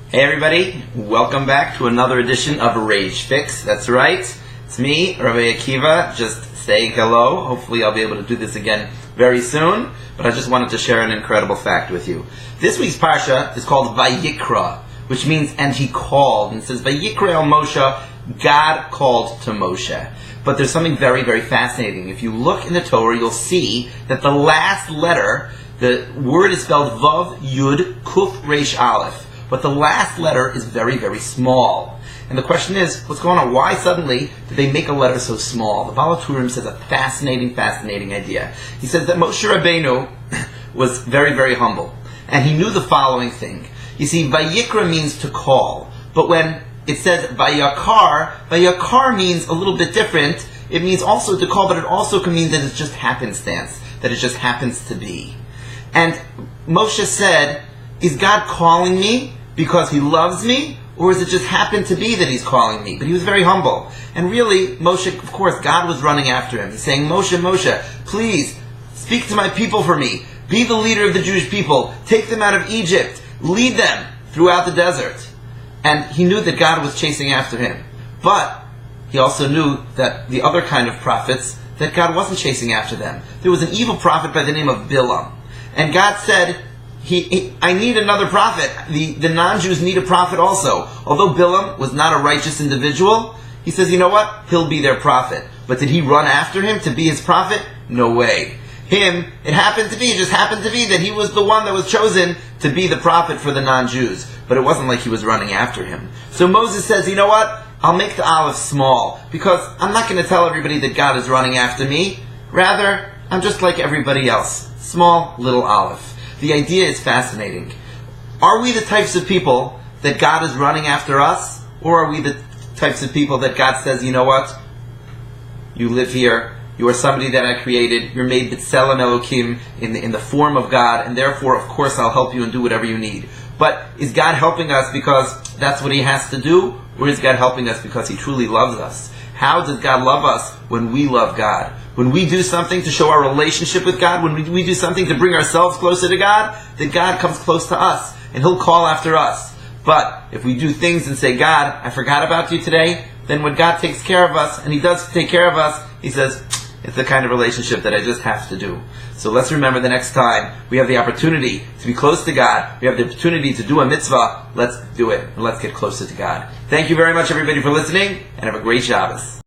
Hey everybody, welcome back to another edition of Rage Fix. That's right, it's me, Raje Akiva, just saying hello. Hopefully I'll be able to do this again very soon, but I just wanted to share an incredible fact with you. This week's Parsha is called Vayikra, which means, and he called, and it says, Vayikra el Moshe, God called to Moshe. But there's something very, very fascinating. If you look in the Torah, you'll see that the last letter, the word is spelled Vav Yud Kuf Reish Aleph. But the last letter is very, very small. And the question is, what's going on? Why suddenly did they make a letter so small? The Baal HaTurim says a fascinating idea. He says that Moshe Rabbeinu was very, very humble. And he knew the following thing. You see, Vayikra means to call. But when it says Vayakar means a little bit different. It means also to call, but it also can mean that it's just happenstance, that it just happens to be. And Moshe said, is God calling me because he loves me, or is it just happened to be that he's calling me? But he was very humble. And really, Moshe, of course, God was running after him. He's saying, Moshe, please, speak to my people for me. Be the leader of the Jewish people. Take them out of Egypt. Lead them throughout the desert. And he knew that God was chasing after him. But he also knew that the other kind of prophets, that God wasn't chasing after them. There was an evil prophet by the name of Bilam. And God said, I need another prophet. The non-Jews need a prophet also. Although Bilam was not a righteous individual, he says, you know what? He'll be their prophet. But did he run after him to be his prophet? No way. It just happened to be that he was the one that was chosen to be the prophet for the non-Jews. But it wasn't like he was running after him. So Moses says, you know what? I'll make the aleph small, because I'm not going to tell everybody that God is running after me. Rather, I'm just like everybody else. Small, little aleph. The idea is fascinating. Are we the types of people that God is running after us? Or are we the types of people that God says, you know what? You live here. You are somebody that I created. You're made b'tselem Elokim in the form of God. And therefore, of course, I'll help you and do whatever you need. But is God helping us because that's what he has to do? Or is God helping us because he truly loves us? How does God love us when we love God? When we do something to show our relationship with God, when we do something to bring ourselves closer to God, then God comes close to us, and he'll call after us. But if we do things and say, God, I forgot about you today, then when God takes care of us, and he does take care of us, he says, it's the kind of relationship that I just have to do. So let's remember the next time we have the opportunity to be close to God, we have the opportunity to do a mitzvah, let's do it, and let's get closer to God. Thank you very much, everybody, for listening, and have a great Shabbos.